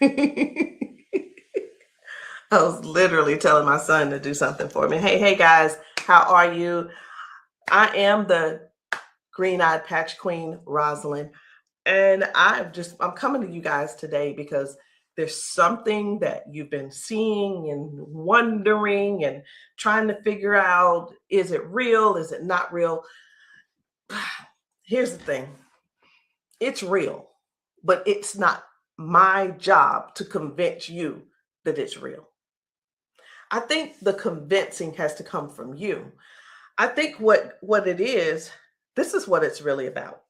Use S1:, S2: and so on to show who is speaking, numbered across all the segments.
S1: I was literally telling my son to do something for me. Hey guys, how are you? I am the green-eyed patch queen, Rosalind, and I'm coming to you guys today because there's something that you've been seeing and wondering and trying to figure out, is it real? Is it not real? Here's the thing. It's real, but it's not my job to convince you that it's real. I think the convincing has to come from you. I think what it is, this is what it's really about.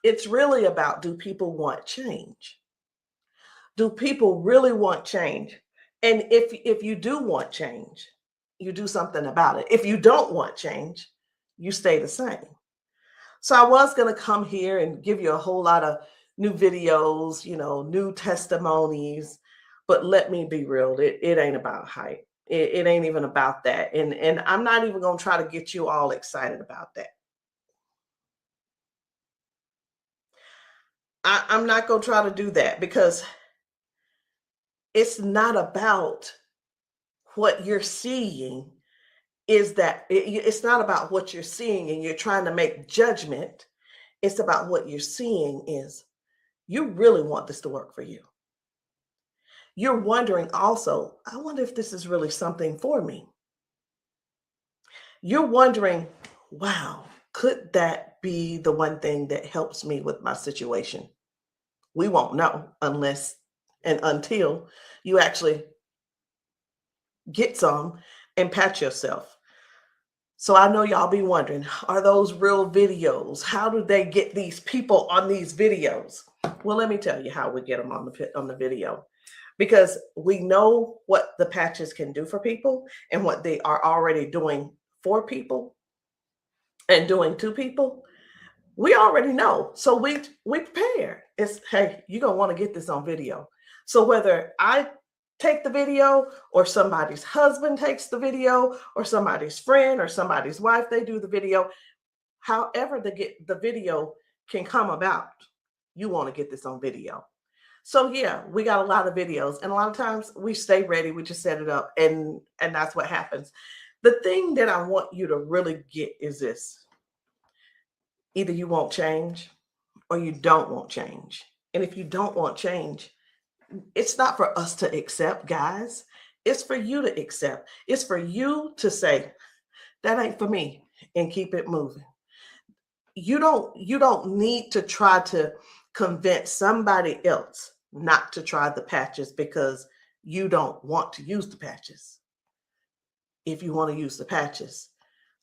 S1: It's really about, do people want change? Do people really want change? And if you do want change, you do something about it. If you don't want change, you stay the same. So I was going to come here and give you a whole lot of new videos, new testimonies, but let me be real, it ain't about hype. It ain't even about that. And I'm not even going to try to get you all excited about that. I'm not going to try to do that because it's not about what you're seeing. It's not about what you're seeing and you're trying to make judgment. It's about what you're seeing is you really want this to work for you. You're wondering also, I wonder if this is really something for me. You're wondering, wow, could that be the one thing that helps me with my situation? We won't know unless and until you actually get some and pat yourself. So I know y'all be wondering, are those real videos? How do they get these people on these videos? Well, let me tell you how we get them on the video. Because we know what the patches can do for people and what they are already doing for people and doing to people. We already know. So we prepare. It's, hey, you're going to want to get this on video. So whether I take the video or somebody's husband takes the video or somebody's friend or somebody's wife, they do the video, however the video can come about, you want to get this on video. So yeah, we got a lot of videos, and a lot of times we stay ready. We just set it up, and that's what happens. The thing that I want you to really get is this: either you won't change, or you don't want change. And if you don't want change, it's not for us to accept, guys. It's for you to accept. It's for you to say, that ain't for me, and keep it moving. You don't need to try to convince somebody else not to try the patches because you don't want to use the patches. If you want to use the patches,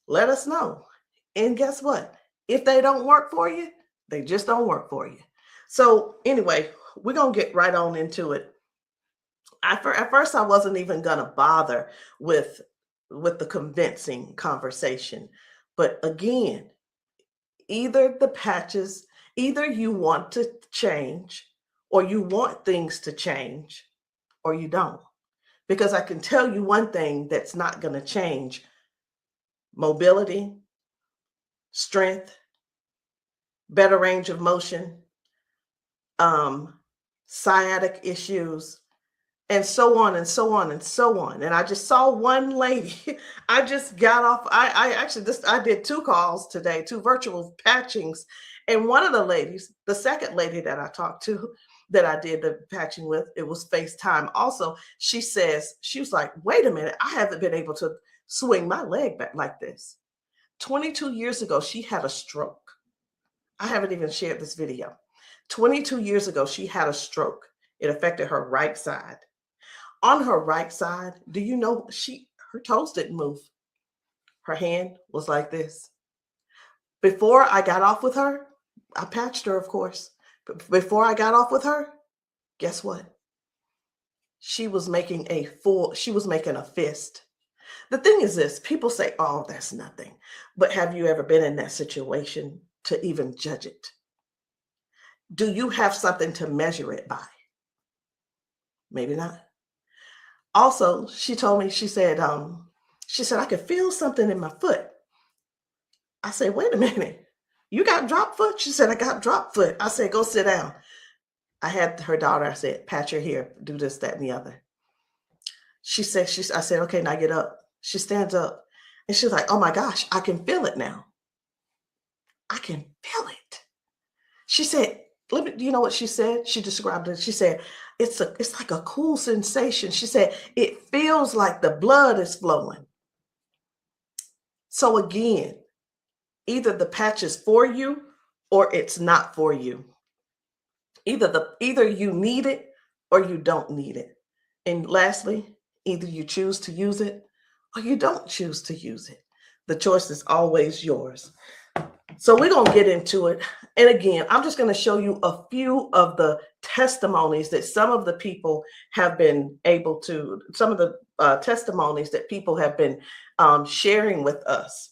S1: let us know. And guess what? If they don't work for you, they just don't work for you. So anyway, we're going to get right on into it. At first, I wasn't even going to bother with the convincing conversation. But again, either the patches, either you want to change or you want things to change or you don't. Because I can tell you one thing that's not going to change: mobility, strength, better range of motion, sciatic issues, and so on and so on and so on. And I just saw one lady. I just got off. I did 2 calls today, 2 virtual patchings. And one of the ladies, the second lady that I talked to, that I did the patching with, it was FaceTime also. She was like, wait a minute, I haven't been able to swing my leg back like this. 22 years ago, she had a stroke. I haven't even shared this video. 22 years ago, she had a stroke. It affected her right side. On her right side, do you know her toes didn't move? Her hand was like this. Before I got off with her, I patched her, of course. But before I got off with her, guess what? She was making a fist. The thing is this: people say, oh, that's nothing. But have you ever been in that situation to even judge it? Do you have something to measure it by? Maybe not. Also, she told me, she said, I could feel something in my foot. I said, wait a minute, you got drop foot? She said, I got drop foot. I said, go sit down. I had her daughter, I said, pat your hair, do this, that, and the other. I said, okay, now get up. She stands up and she's like, oh my gosh, I can feel it now. I can feel it. She said, let me, you know what she said? She described it. She said, it's like a cool sensation. She said, it feels like the blood is flowing. So again, either the patch is for you or it's not for you. Either you need it or you don't need it. And lastly, either you choose to use it or you don't choose to use it. The choice is always yours. So we're going to get into it. And again, I'm just going to show you a few of the testimonies that some of the people have been able to, some of the testimonies that people have been sharing with us.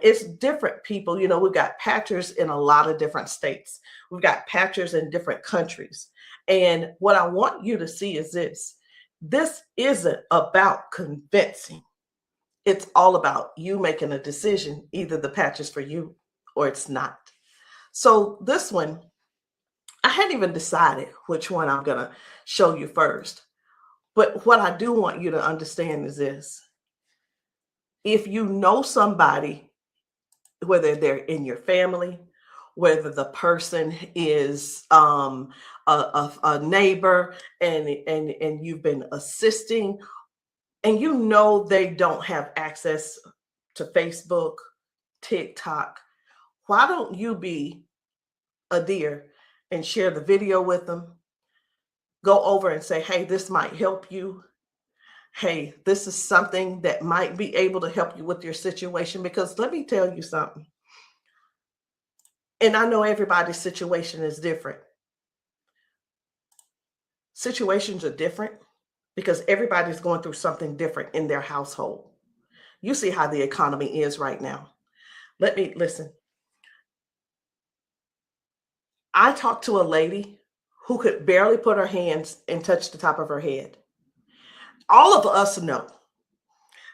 S1: It's different people. You know, we've got patchers in a lot of different states. We've got patchers in different countries. And what I want you to see is this. This isn't about convincing. It's all about you making a decision. Either the patch is for you or it's not. So this one, I hadn't even decided which one I'm going to show you first. But what I do want you to understand is this. If you know somebody, whether they're in your family, whether the person is a neighbor and you've been assisting, and you know they don't have access to Facebook, TikTok, why don't you be a dear and share the video with them? Go over and say, hey, this might help you. Hey, this is something that might be able to help you with your situation. Because let me tell you something. And I know everybody's situation is different. Situations are different because everybody's going through something different in their household. You see how the economy is right now. Listen. I talked to a lady who could barely put her hands and touch the top of her head. All of us know,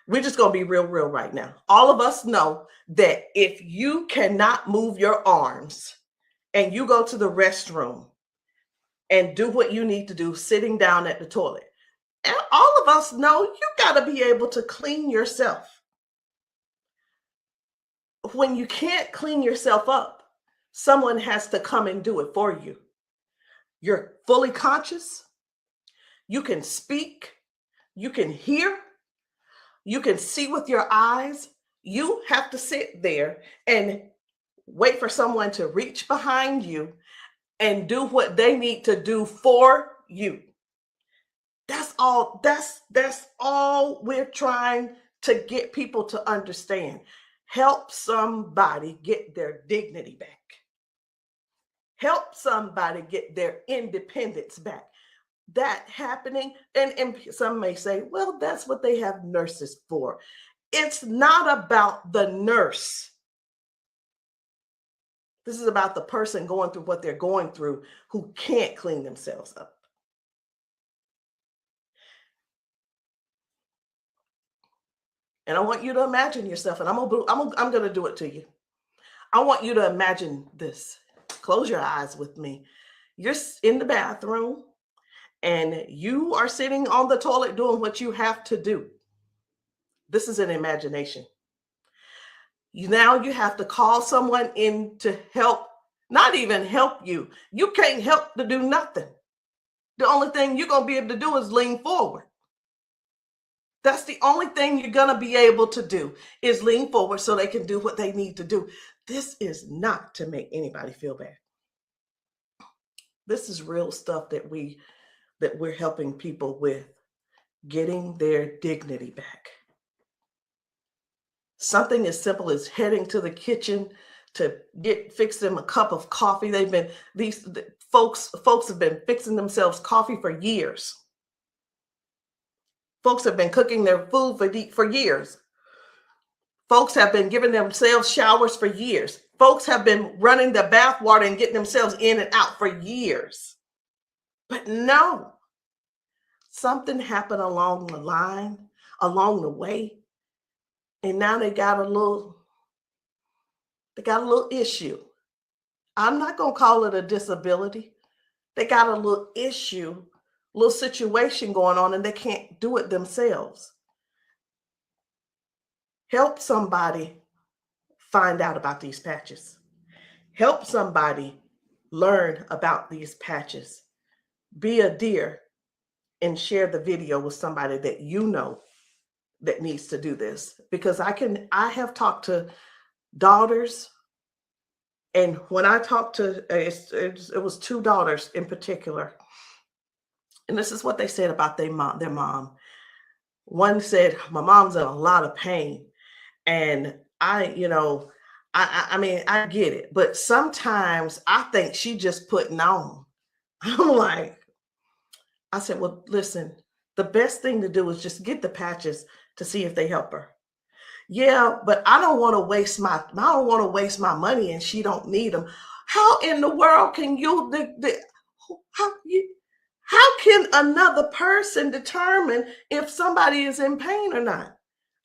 S1: we're just going to be real right now. All of us know that if you cannot move your arms and you go to the restroom and do what you need to do sitting down at the toilet, and all of us know you got to be able to clean yourself. When you can't clean yourself up, someone has to come and do it for you. You're fully conscious. You can speak. You can hear. You can see with your eyes. You have to sit there and wait for someone to reach behind you and do what they need to do for you. That's all. That's all we're trying to get people to understand. Help somebody get their dignity back. Help somebody get their independence back. That happening, and some may say, well, that's what they have nurses for. It's not about the nurse. This is about the person going through what they're going through who can't clean themselves up. And I want you to imagine yourself, and I'm going to do it to you. I want you to imagine this. Close your eyes with me. You're in the bathroom and you are sitting on the toilet doing what you have to do. This is an imagination. Now you have to call someone in to help, not even help you. You can't help to do nothing. The only thing you're going to be able to do is lean forward. That's the only thing you're going to be able to do is lean forward so they can do what they need to do. This is not to make anybody feel bad. This is real stuff that we're helping people with, getting their dignity back. Something as simple as heading to the kitchen to fix them a cup of coffee. These folks have been fixing themselves coffee for years. Folks have been cooking their food for years. Folks have been giving themselves showers for years. Folks have been running the bath water and getting themselves in and out for years. But no, something happened along the line, along the way, and now they got a little issue. I'm not going to call it a disability They got a little issue, little situation going on, and they can't do it themselves. Help somebody find out about these patches. Help somebody learn about these patches. Be a dear and share the video with somebody that you know that needs to do this. Because I have talked to daughters, and when I talked to, it was two daughters in particular, and this is what they said about their mom. One said, my mom's in a lot of pain. And I mean, I get it, but sometimes I think she just putting on. I'm like, I said, well, listen, the best thing to do is just get the patches to see if they help her. Yeah, but I don't want to waste my money and she don't need them. How in the world can how can another person determine if somebody is in pain or not?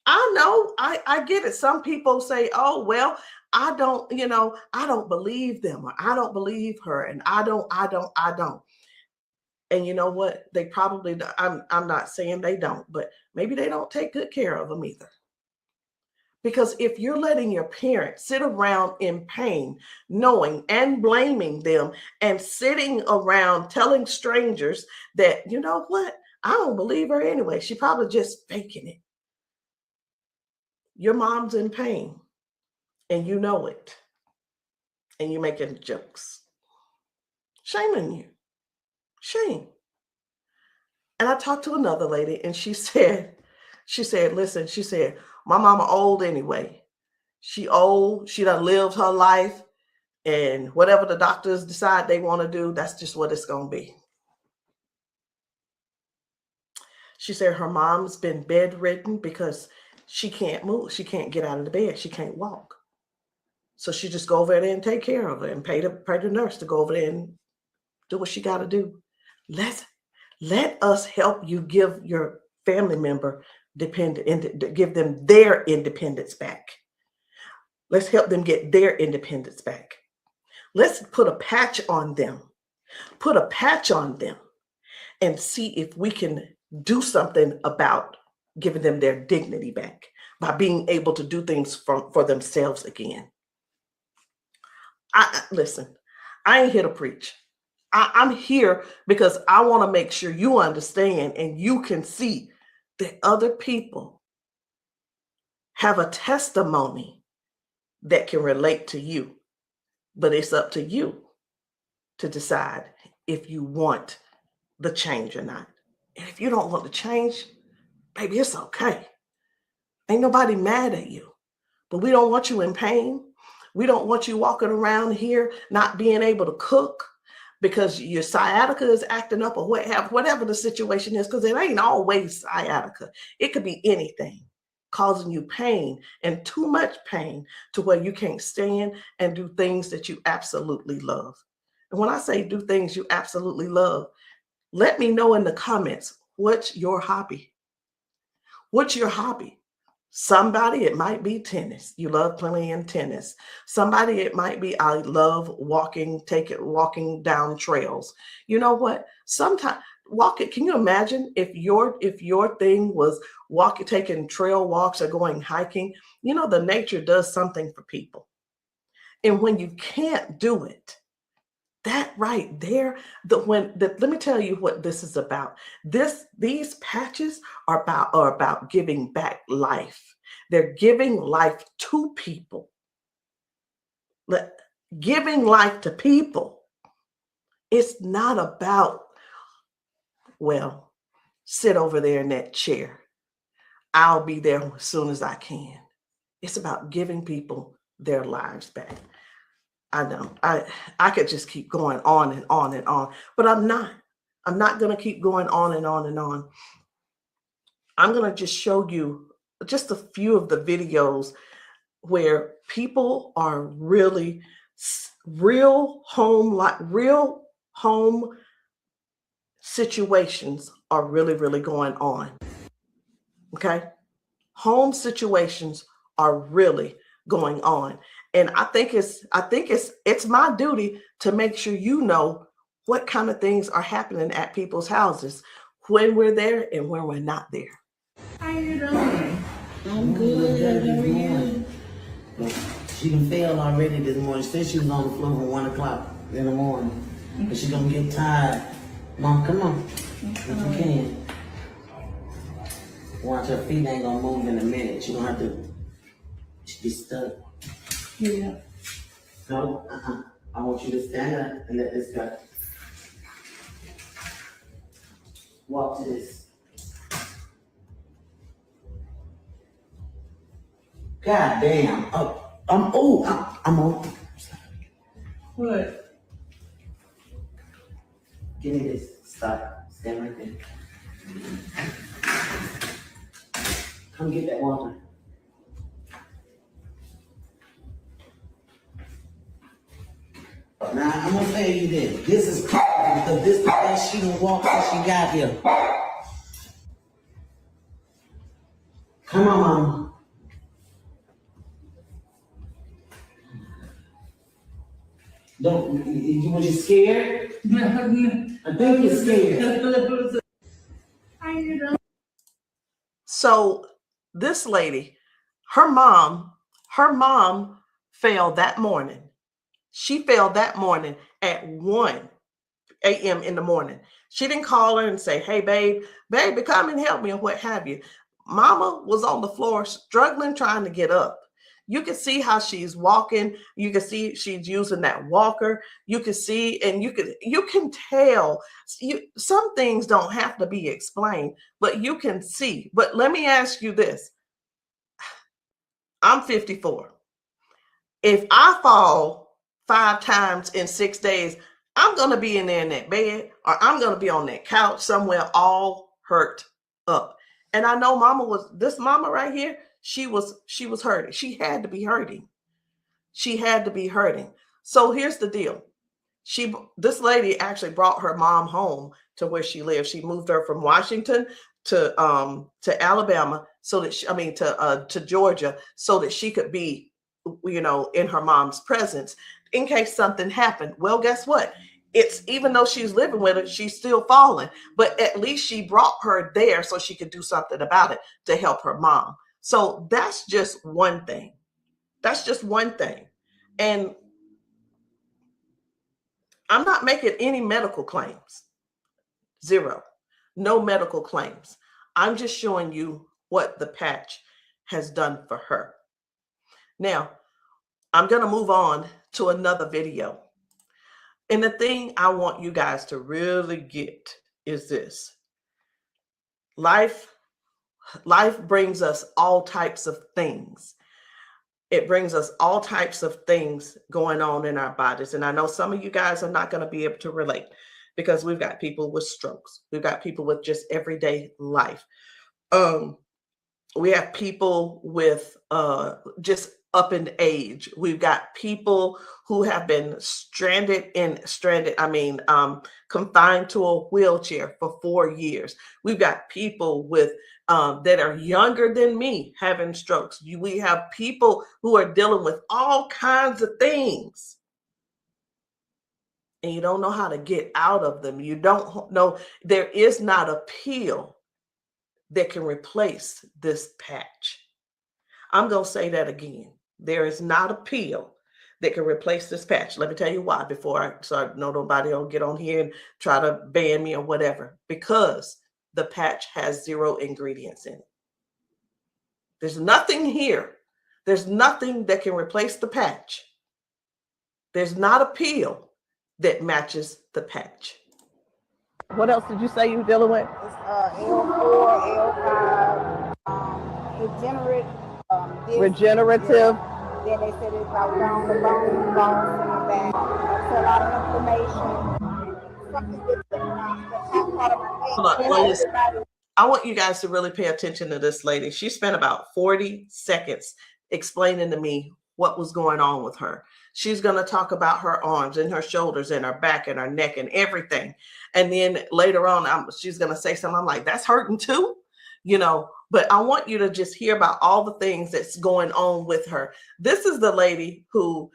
S1: I know, I get it. Some people say, oh, well, I don't believe them, or I don't believe her, and I don't. And you know what? They probably, I'm not saying they don't, but maybe they don't take good care of them either. Because if you're letting your parents sit around in pain, knowing and blaming them, and sitting around telling strangers that, you know what, I don't believe her anyway, she probably just faking it. Your mom's in pain and you know it, and you're making jokes. Shame on you. Shame. And I talked to another lady and she said, listen, she said, my mama old anyway. She old, she done lived her life, and whatever the doctors decide they want to do, that's just what it's going to be. She said her mom's been bedridden because she can't move. She can't get out of the bed. She can't walk. So she just go over there and take care of her and pay the nurse to go over there and do what she got to do. Let us help you give your family member give them their independence back. Let's help them get their independence back. Let's put a patch on them. Put a patch on them and see if we can do something about giving them their dignity back by being able to do things for themselves again. Listen, I ain't here to preach. I'm here because I want to make sure you understand and you can see that other people have a testimony that can relate to you. But it's up to you to decide if you want the change or not. And if you don't want the change, baby, it's okay. Ain't nobody mad at you. But we don't want you in pain. We don't want you walking around here not being able to cook because your sciatica is acting up, or whatever the situation is, because it ain't always sciatica. It could be anything causing you pain, and too much pain to where you can't stand and do things that you absolutely love. And when I say do things you absolutely love, let me know in the comments, what's your hobby? What's your hobby? Somebody, it might be tennis. You love playing tennis. Somebody, it might be, I love walking down trails. You know what? Sometimes walking, can you imagine if your thing was taking trail walks or going hiking? You know, the nature does something for people. And when you can't do it, that right there, let me tell you what this is about. These patches are about giving back life. They're giving life to people. Giving life to people. It's not about, well, sit over there in that chair. I'll be there as soon as I can. It's about giving people their lives back. I know I could just keep going on and on and on, but I'm not going to keep going on and on and on. I'm going to just show you just a few of the videos where people are really real home situations are really going on. Okay. Home situations are really going on. And I think it's my duty to make sure you know what kind of things are happening at people's houses when we're there and when we're not there.
S2: How you doing? I'm good. How are you?
S3: She done failed already this morning. She said she was on the floor from 1 o'clock in the morning. But she gonna get tired. Mom, come on. If you can. Watch, her feet ain't gonna move in a minute. She gonna have to be stuck.
S2: Yeah.
S3: No, I want you to stand up and let this go. Walk to this. God damn. I'm on.
S2: What?
S3: Give me this. Stop. Stand right there. Come get that water. Now, I'm gonna tell you this. This is crazy because this is the best she done walked since she got here. Come on, Mama. Don't, was you scared? I think you're scared.
S2: How you doing?
S1: So this lady, her mom fell that morning. She fell that morning at 1 a.m. in the morning. She didn't call her and say, hey, baby, come and help me, or what have you. Mama was on the floor struggling, trying to get up. You can see how she's walking. You can see she's using that walker. You can see, and you can tell. Some things don't have to be explained, but you can see. But let me ask you this. I'm 54. If I fall 5 times in 6 days, I'm going to be in there in that bed, or I'm going to be on that couch somewhere all hurt up. And I know this mama right here, she was hurting. She had to be hurting. She had to be hurting. So here's the deal. This lady actually brought her mom home to where she lived. She moved her from Washington to Alabama to Georgia, so that she could be, in her mom's presence in case something happened. Well, guess what? It's, even though she's living with her, she's still falling, but at least she brought her there so she could do something about it to help her mom. So that's just one thing. That's just one thing. And I'm not making any medical claims. Zero. No medical claims. I'm just showing you what the patch has done for her. Now, I'm going to move on to another video. And the thing I want you guys to really get is this. Life brings us all types of things. It brings us all types of things going on in our bodies. And I know some of you guys are not going to be able to relate, because we've got people with strokes. We've got people with just everyday life. We have people with just up in age. We've got people who have been confined to a wheelchair for 4 years. We've got people with that are younger than me having strokes. We have people who are dealing with all kinds of things, and you don't know how to get out of them. You don't know. There is not a pill that can replace this patch. I'm going to say that again. There is not a pill that can replace this patch. Let me tell you why, so I know nobody will get on here and try to ban me or whatever. Because the patch has 0 ingredients in it. There's nothing here. There's nothing that can replace the patch. There's not a pill that matches the patch. What else did you say you were dealing with?
S4: It's L4, L5,
S1: Regenerative.
S4: Yeah. Then they said it's about down the bone, bones in the back. That's a lot of inflammation. Something that's part of my head.
S1: I want you guys to really pay attention to this lady. She spent about 40 seconds explaining to me what was going on with her. She's going to talk about her arms and her shoulders and her back and her neck and everything. And then later on, she's going to say something. I'm like, that's hurting too, but I want you to just hear about all the things that's going on with her. This is the lady who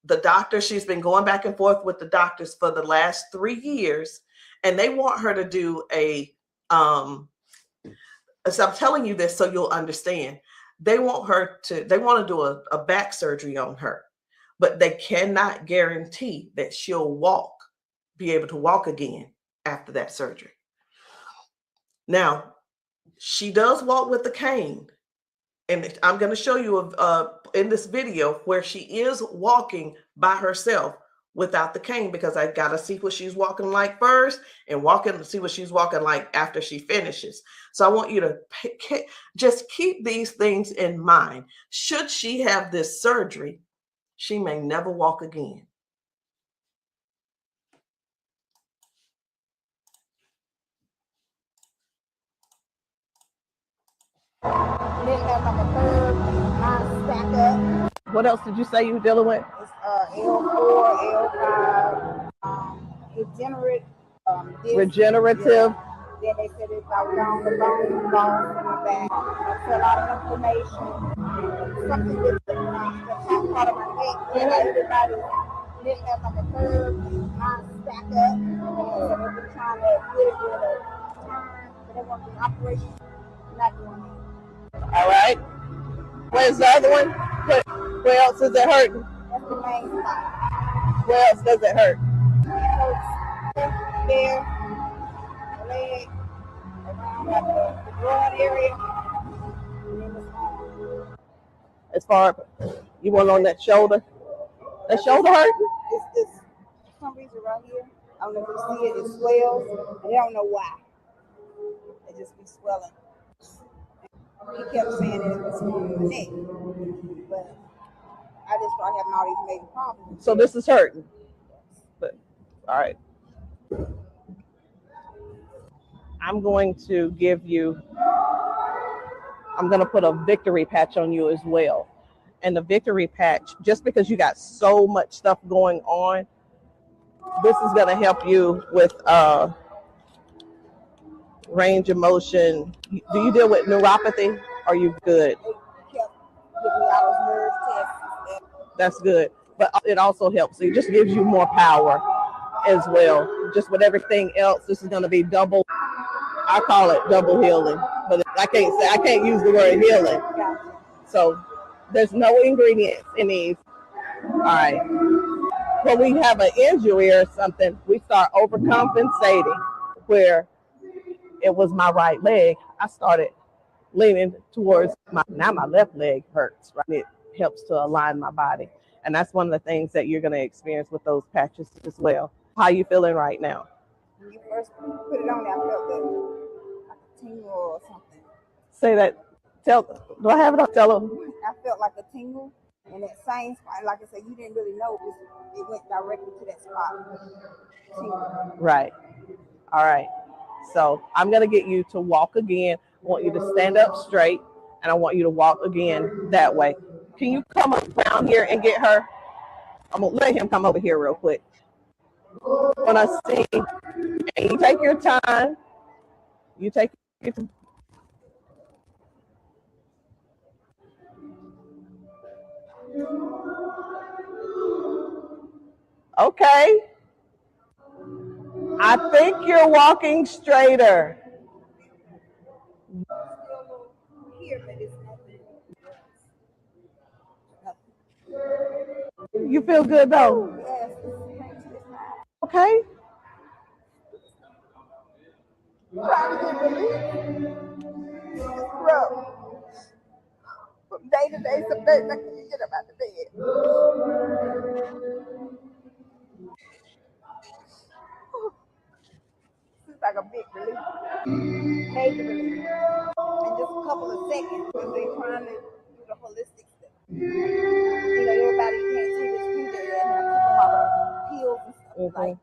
S1: the doctor, she's been going back and forth with the doctors for the last 3 years, and they want her to do a so I'm telling you this so you'll understand. They want to do a back surgery on her, but they cannot guarantee that she'll be able to walk again after that surgery. Now, she does walk with the cane, and I'm going to show you in this video where she is walking by herself without the cane, because I got to see what she's walking like first and see what she's walking like after she finishes. So I want you to just keep these things in mind. Should she have this surgery, she may never walk again.
S4: Then have like a third line stack up.
S1: What else did you say you were dealing with?
S4: It's L4, L5,
S1: regenerative.
S4: Yeah. Then they said it's like down the bone in the back. That's a lot of inflammation. Something with the top part of my neck. And everybody didn't have like a third line stack up. So they've been trying to get it with a turn, but they want the operation. Not doing it.
S1: All right. Where's the other one? Where else is it hurting?
S4: That's the main spot.
S1: Where else does it hurt?
S4: It hurts there, leg, around like the broad area, and then the arm.
S1: As far you want on that shoulder? That shoulder hurt?
S4: It's this, for some reason right here, I don't know if you see it, it swells, and they don't know why. It just be swelling. He kept saying that it was from the neck, but I just started having all these major problems.
S1: So this is hurting. But, all right. I'm going to put a victory patch on you as well. And the victory patch, just because you got so much stuff going on, this is going to help you with range of motion. Do you deal with neuropathy? Are you good?
S4: They kept giving me all those nerve tests.
S1: That's good. But it also helps. It just gives you more power as well. Just with everything else, this is going to be double. I call it double healing, but I can't use the word healing. So there's no ingredients in these. All right. When we have an injury or something, we start overcompensating. Where it was my right leg, I started leaning towards my left leg hurts, right? It helps to align my body. And that's one of the things that you're going to experience with those patches as well. How are you feeling right now?
S4: When you first put it on there, I felt like a tingle or something.
S1: Say that. Do I have it up? Tell them.
S4: I felt like a tingle in that same spot. Like I said, you didn't really know it went directly to that spot. Tingle.
S1: Right. All right. So I'm going to get you to walk again. I want you to stand up straight, and I want you to walk again that way. Can you come around here and get her? I'm going to let him come over here real quick. When I sing, and you take your time. You take your time. Okay. I think you're walking straighter. You feel good though? Okay.
S4: From day to day, some days I can't get up out of bed. It's like a big relief, major relief, in just a couple of seconds because they're trying to do the holistic stuff. You know, everybody can't see this future and have to all the pills and stuff like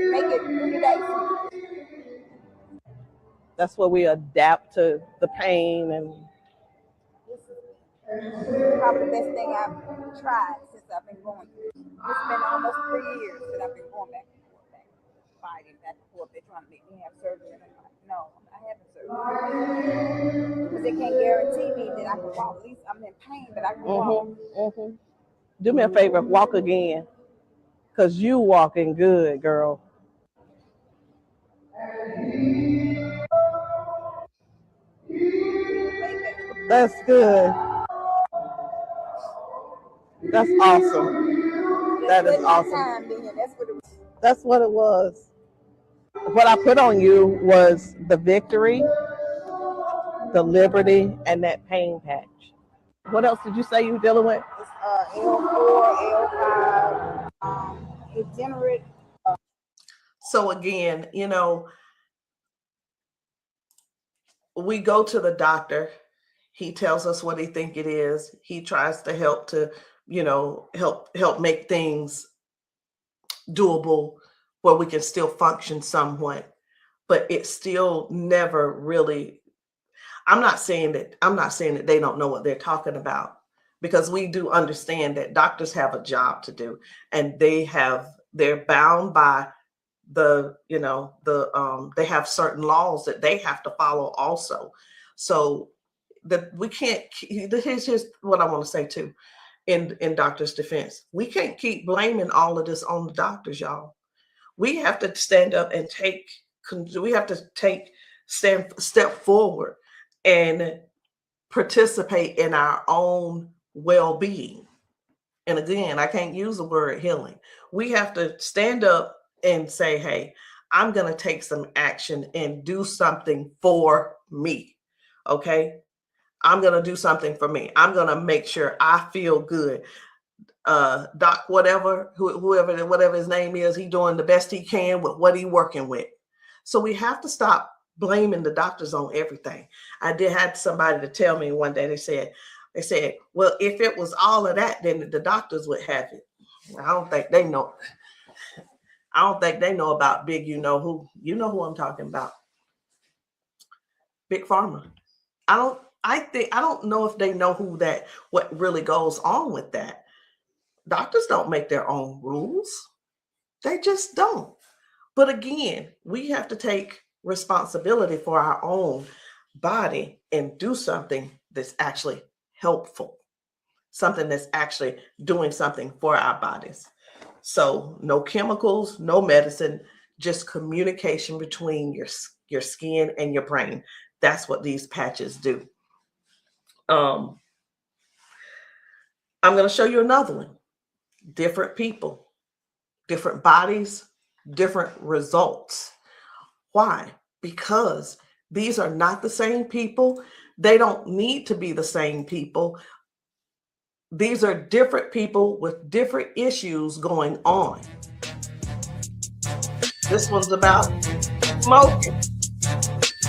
S4: make it 3 days.
S1: That's where we adapt to the pain, and
S4: this is probably the best thing I've tried since I've been going through. It's been almost 3 years that I've been going back and forth, fighting back and forth. They're trying to make me have surgery, and I'm like, no, I'm not having surgery because they can't guarantee me that I can walk. At least I'm in pain, but I can walk.
S5: Do me a favor, walk again, because you walking good, girl. That's good. That's awesome. That is awesome. That's what it was. What I put on you was the victory, the liberty, and that pain patch. What else did you say you were dealing with?
S4: It's L4, L5, degenerate.
S1: So again, we go to the doctor. He tells us what he think it is. He tries to help to, help make things doable where we can still function somewhat, but it's still never really. I'm not saying that they don't know what they're talking about, because we do understand that doctors have a job to do, and they're bound by they have certain laws that they have to follow also. So that we can't. Here's what I want to say too. In doctors' defense, we can't keep blaming all of this on the doctors, y'all. We have to stand up and step forward and participate in our own well-being. And again, I can't use the word healing. We have to stand up and say, hey, I'm going to take some action and do something for me. Okay. I'm going to do something for me. I'm going to make sure I feel good. Doc, whatever his name is, he's doing the best he can with what he's working with. So we have to stop blaming the doctors on everything. I had somebody to tell me one day, they said, well, if it was all of that, then the doctors would have it. I don't think they know. I don't think they know about big, you know who I'm talking about. Big Pharma. I don't know if they know what really goes on with that. Doctors don't make their own rules. They just don't. But again, we have to take responsibility for our own body and do something that's actually helpful, something that's actually doing something for our bodies. So no chemicals, no medicine, just communication between your skin and your brain. That's what these patches do. I'm going to show you another one. Different people, different bodies, different results. Why? Because these are not the same people. They don't need to be the same people. These are different people with different issues going on. This one's about smoking.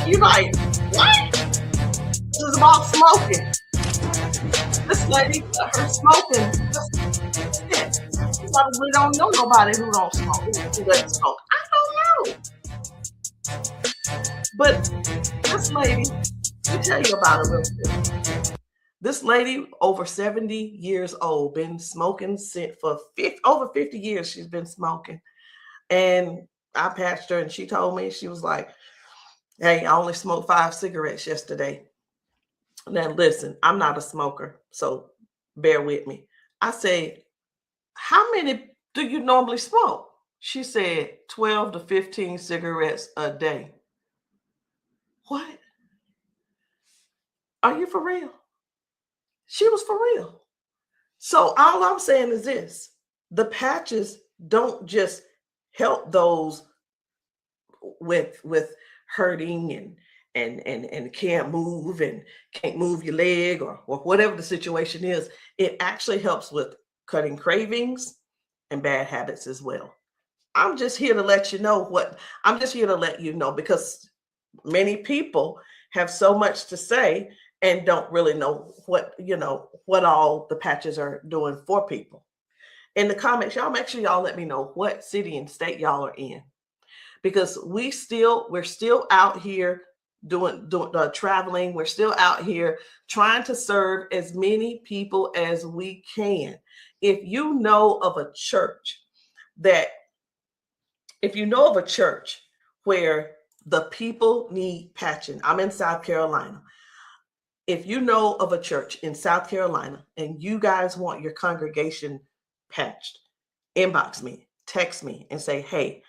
S1: You're like, what? This is about smoking. This lady, her smoking. You probably don't know nobody who don't smoke, who doesn't smoke. I don't know. But this lady, let me tell you about her real quick. This lady, over 70 years old, been smoking for over 50 years. She's been smoking. And I patched her, and she told me, she was like, hey, I only smoked 5 cigarettes yesterday. Now, listen, I'm not a smoker, so bear with me. I said, how many do you normally smoke? She said 12 to 15 cigarettes a day. What? Are you for real? She was for real. So all I'm saying is this: the patches don't just help those with hurting and can't move and can't move your leg or whatever the situation is. It actually helps with cutting cravings and bad habits as well. I'm just here to let you know because many people have so much to say and don't really know what all the patches are doing for people. In the comments, y'all make sure y'all let me know what city and state y'all are in, because we're still out here doing traveling. We're still out here trying to serve as many people as we can. If you know of a church where the people need patching, I'm in South Carolina. if you know of a church in South Carolina and you guys want your congregation patched, inbox me, text me, and say, hey,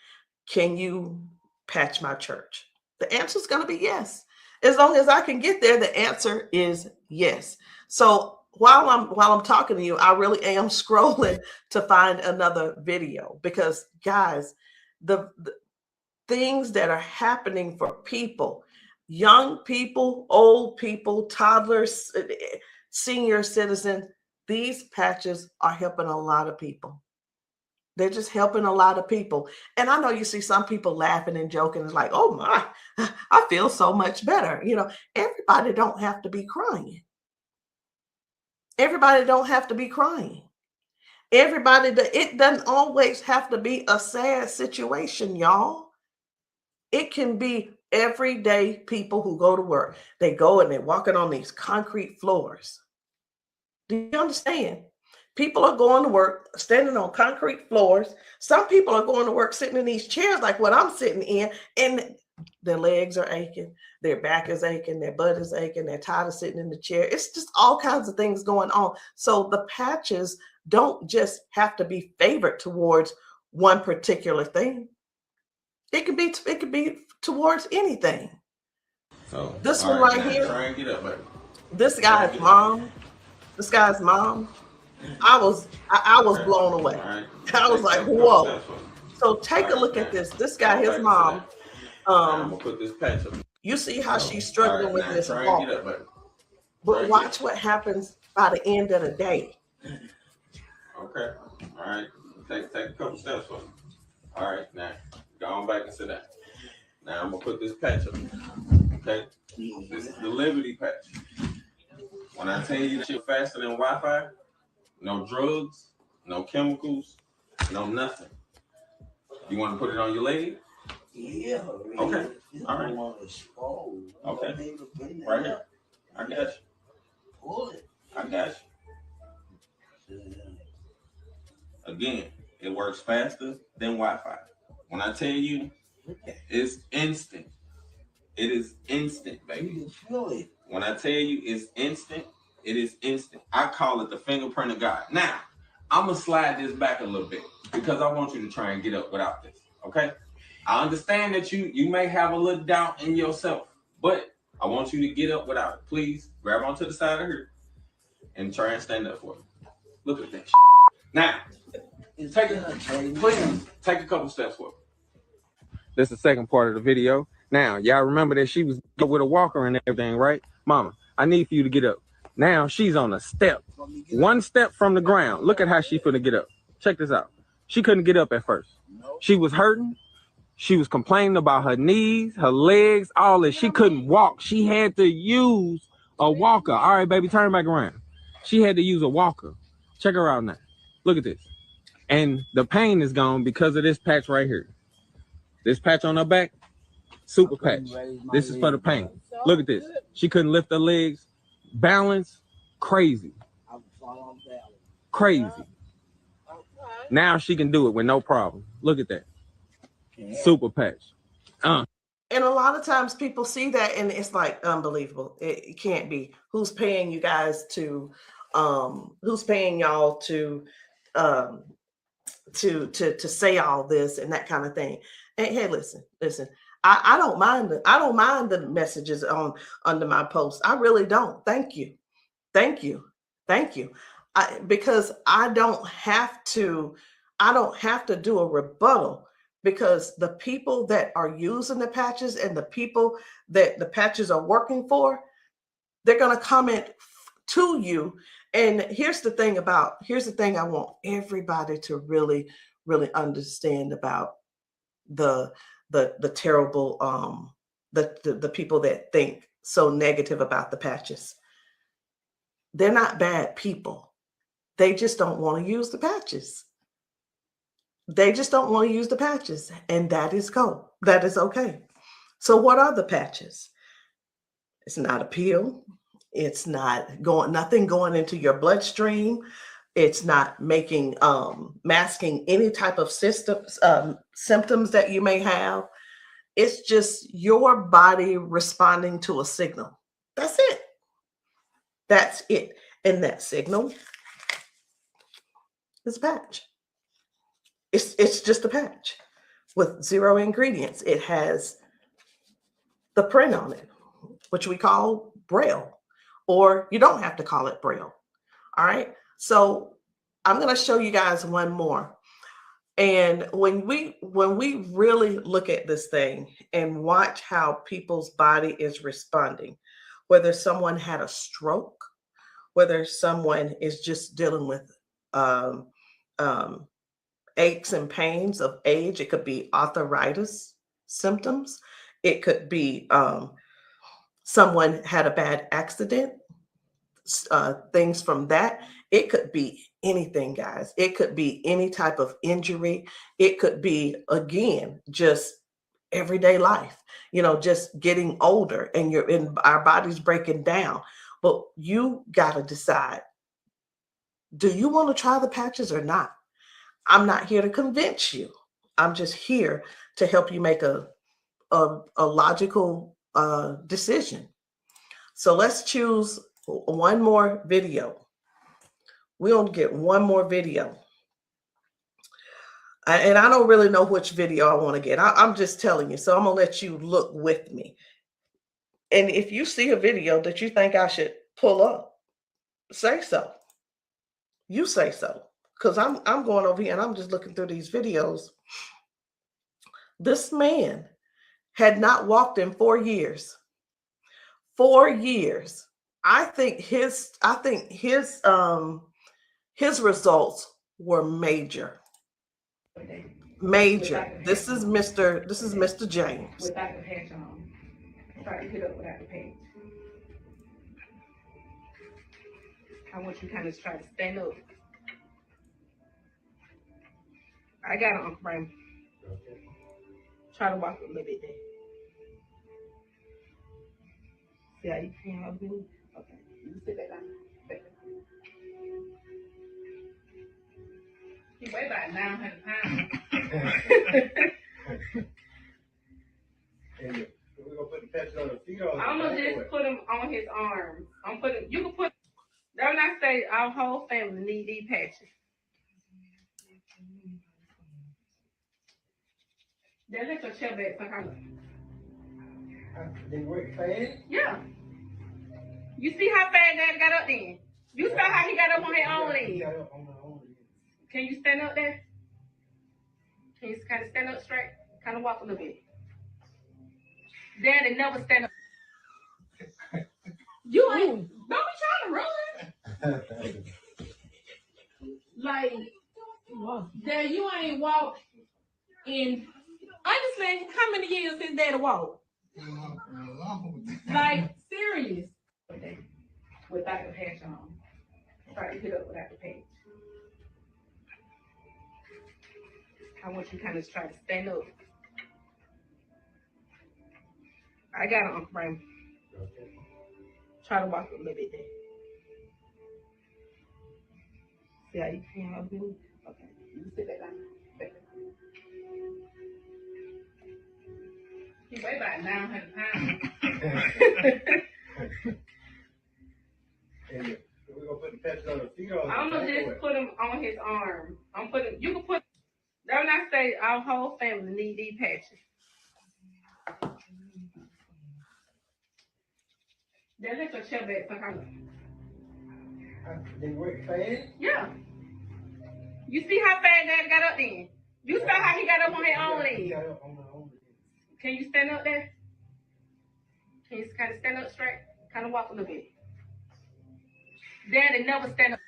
S1: can you patch my church? The answer is going to be yes. As long as I can get there, the answer is yes. So while I'm talking to you, I really am scrolling to find another video, because guys, the things that are happening for people, young people, old people, toddlers, senior citizens, these patches are helping a lot of people. They're just helping a lot of people. And I know you see some people laughing and joking. It's like, oh my, I feel so much better. You know, everybody don't have to be crying. Everybody don't have to be crying. It doesn't always have to be a sad situation, y'all. It can be everyday people who go to work. They go and they're walking on these concrete floors. Do you understand? People are going to work standing on concrete floors. Some people are going to work sitting in these chairs like what I'm sitting in, and their legs are aching, their back is aching, their butt is aching, they're tired of sitting in the chair. It's just all kinds of things going on. So the patches don't just have to be favored towards one particular thing. It could be towards anything.
S6: So
S1: this one right here,
S6: try and get up, baby.
S1: This guy's mom, I was blown away.
S6: Right.
S1: I was like, whoa. So take a look at this. This guy, his mom,
S6: I'm gonna put this patch up.
S1: you see how she's struggling with this
S6: try
S1: walk.
S6: and get up, baby.
S1: But watch what happens by the end of the day.
S6: Okay. All right. Take a couple steps for me. All right. Now go on back and sit down. Now I'm gonna put this patch up. Okay. This is the Liberty patch. When I tell you that you're faster than Wi-Fi, no drugs, no chemicals, no nothing. You want to put it on your leg?
S3: Yeah.
S6: Okay. All right. Okay. Right here. I got you.
S3: Pull it.
S6: I got you. Again, it works faster than Wi-Fi. When I tell you, it's instant. It is instant, baby.
S3: You can feel it.
S6: When I tell you it's instant, it is instant. I call it the fingerprint of God. Now, I'm going to slide this back a little bit because I want you to try and get up without this, okay? I understand that you may have a little doubt in yourself, but I want you to get up without it. Please grab onto the side of her and try and stand up for me. Look at that shit. Now, take a couple steps forward. This is the second part of the video. Now, y'all remember that she was with a walker and everything, right? Mama, I need for you to get up. Now, she's on a step. One step from the ground. Look at how she's finna get up. Check this out. She couldn't get up at first. She was hurting. She was complaining about her knees, her legs, all this. She couldn't walk. She had to use a walker. All right, baby, turn back around. She had to use a walker. Check her out now. Look at this. And the pain is gone because of this patch right here. This patch on her back, super patch. This is for the pain. Look at this. She couldn't lift her legs. Balance, crazy. Crazy. Now she can do it with no problem. Look at that. Super patch.
S1: And a lot of times people see that and it's like unbelievable. It can't be. Who's paying you guys to who's paying y'all to say all this and that kind of thing. And hey, listen. I don't mind the messages under my post. I really don't. Thank you. Because I don't have to do a rebuttal, because the people that are using the patches and the people that the patches are working for, they're going to comment to you. And here's the thing I want everybody to really, really understand about the terrible, the people that think so negative about the patches. They're not bad people. They just don't want to use the patches. And that is cool. That is okay. So what are the patches? It's not a pill. It's not nothing going into your bloodstream. It's not masking any type of symptoms that you may have. It's just your body responding to a signal. That's it. That's it. And that signal is a patch. It's just a patch with 0 ingredients. It has the print on it, which we call Braille, or you don't have to call it Braille. All right. So I'm going to show you guys one more. And when we really look at this thing and watch how people's body is responding, whether someone had a stroke, whether someone is just dealing with aches and pains of age, it could be arthritis symptoms, it could be someone had a bad accident, things from that. It could be anything, guys. It could be any type of injury. It could be, again, just everyday life, just getting older and our body's breaking down. But you got to decide, do you want to try the patches or not? I'm not here to convince you. I'm just here to help you make a logical decision. So let's choose one more video. We're going to get one more video. And I don't really know which video I want to get. I'm just telling you. So I'm going to let you look with me. And if you see a video that you think I should pull up, say so. You say so. Because I'm going over here and I'm just looking through these videos. This man had not walked in 4 years. 4 years. I think his results were major. Major. This is Mr. James.
S7: Without the patch on. Try to hit up without the patch. I want you to kind of try to stand up. I got it, Uncle Brian. Try to walk a little bit there. See how you can help me? Okay. You sit back down. He weigh about 900 pounds.
S8: We're gonna put the patch on the feet or
S7: I'm gonna just put him on his arms. You can put, that's when I say our whole family need these patches. Then let your chair back some
S8: They work fast?
S7: Yeah. You see how fast Daddy got up then? You saw how he got up on his own leg. Can you stand up there? Can you kind of stand up straight? Kind of walk a little bit. Daddy never stand up. You ain't, don't be trying to run. Like, Dad, you ain't walked in, honestly, how many years since Daddy walked? Like, serious. Without the patch on. Try to hit up without the patch. I want you to kind of try to stand up. I got it, Uncle Brian. Try to walk a little bit there. See how you can help me? Okay. You sit back down. He weigh about 900 pounds.
S8: We're gonna put the patch on the feet or
S7: I'm gonna just put him on his arm. You can put, that's when I say our whole family need these patches. Then let your chair back some
S8: They work fast?
S7: Yeah. You see how fast Daddy got up then? You saw how he got up on his own leg. Can you stand up there? Can you kind of stand up straight? Kind of walk a little bit. Daddy never stand up.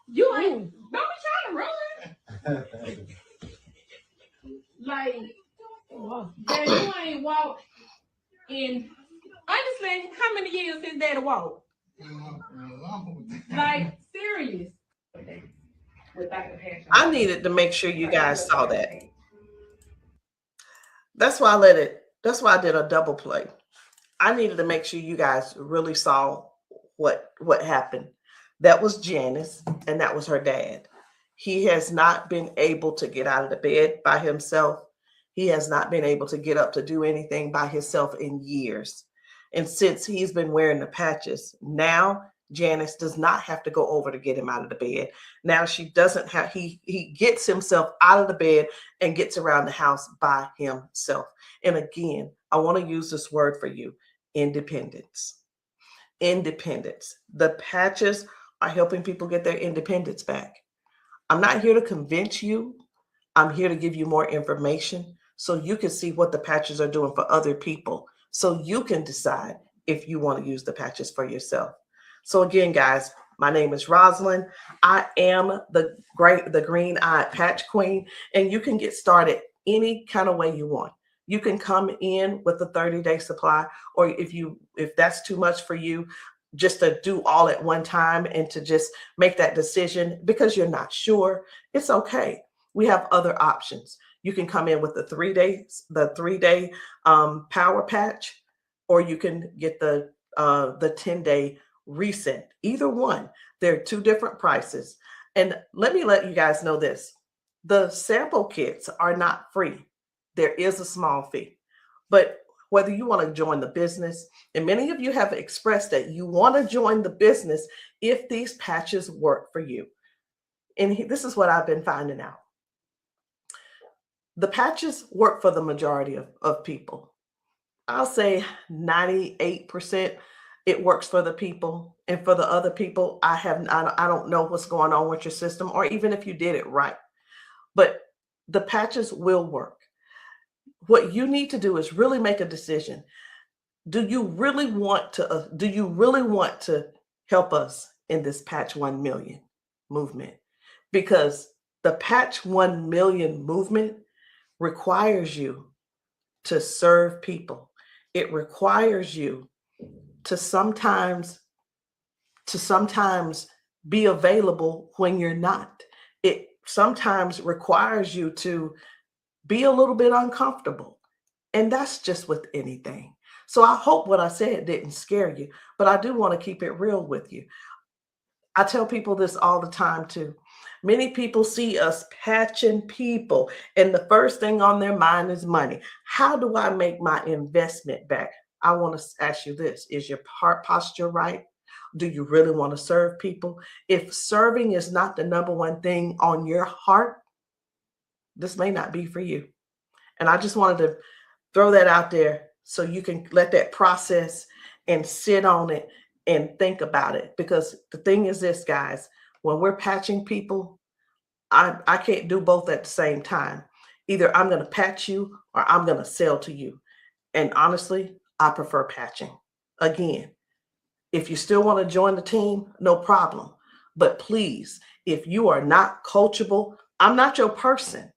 S7: You ain't, don't be trying to run. Like, Dad, you ain't walked in, honestly, how many years since Daddy walked? Like, serious. Without the patch on.
S1: I needed to make sure you guys saw that. That's why I did a double play. I needed to make sure you guys really saw what happened. That was Janice, and that was her dad. He has not been able to get out of the bed by himself. He has not been able to get up to do anything by himself in years. And since he's been wearing the patches, now Janice does not have to go over to get him out of the bed. Now she doesn't have, he gets himself out of the bed and gets around the house by himself. And again, I want to use this word for you, independence. Independence. The patches are helping people get their independence back. I'm not here to convince you. I'm here to give you more information so you can see what the patches are doing for other people, so you can decide if you want to use the patches for yourself. So again, guys, my name is Rosalind. I am the green-eyed patch queen, and you can get started any kind of way you want. You can come in with a 30-day supply, or if that's too much for you, just to do all at one time and to just make that decision because you're not sure, it's okay. We have other options. You can come in with the 3-day power patch, or you can get the 10-day reset. Either one. There are two different prices. And let me let you guys know this. The sample kits are not free. There is a small fee. But whether you want to join the business, and many of you have expressed that you want to join the business if these patches work for you. And this is what I've been finding out. The patches work for the majority of people. I'll say 98% it works for the people. And for the other people, I don't know what's going on with your system, or even if you did it right. But the patches will work. What you need to do is really make a decision. Do you really want to help us in this Patch 1 Million movement? Because the Patch 1 Million movement requires you to serve people. It requires you to sometimes be available when you're not. It sometimes requires you to be a little bit uncomfortable. And that's just with anything. So I hope what I said didn't scare you, but I do want to keep it real with you. I tell people this all the time too. Many people see us patching people, and the first thing on their mind is money. How do I make my investment back? I want to ask you this. Is your heart posture right? Do you really want to serve people? If serving is not the number one thing on your heart, this may not be for you. And I just wanted to throw that out there so you can let that process and sit on it and think about it. Because the thing is this, guys, when we're patching people, I can't do both at the same time. Either I'm going to patch you or I'm going to sell to you. And honestly, I prefer patching. Again, if you still want to join the team, no problem. But please, if you are not coachable, I'm not your person.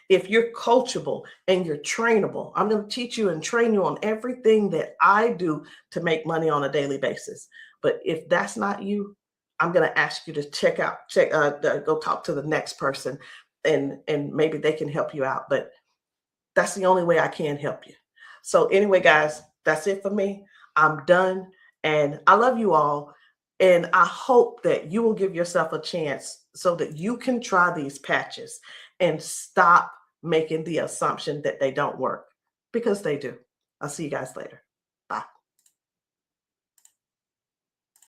S1: If you're coachable and you're trainable, I'm going to teach you and train you on everything that I do to make money on a daily basis. But if that's not you, I'm going to ask you to go talk to the next person, and maybe they can help you out. But that's the only way I can help you. So anyway, guys, that's it for me. I'm done. And I love you all. And I hope that you will give yourself a chance so that you can try these patches and stop making the assumption that they don't work, because they do. I'll see you guys later.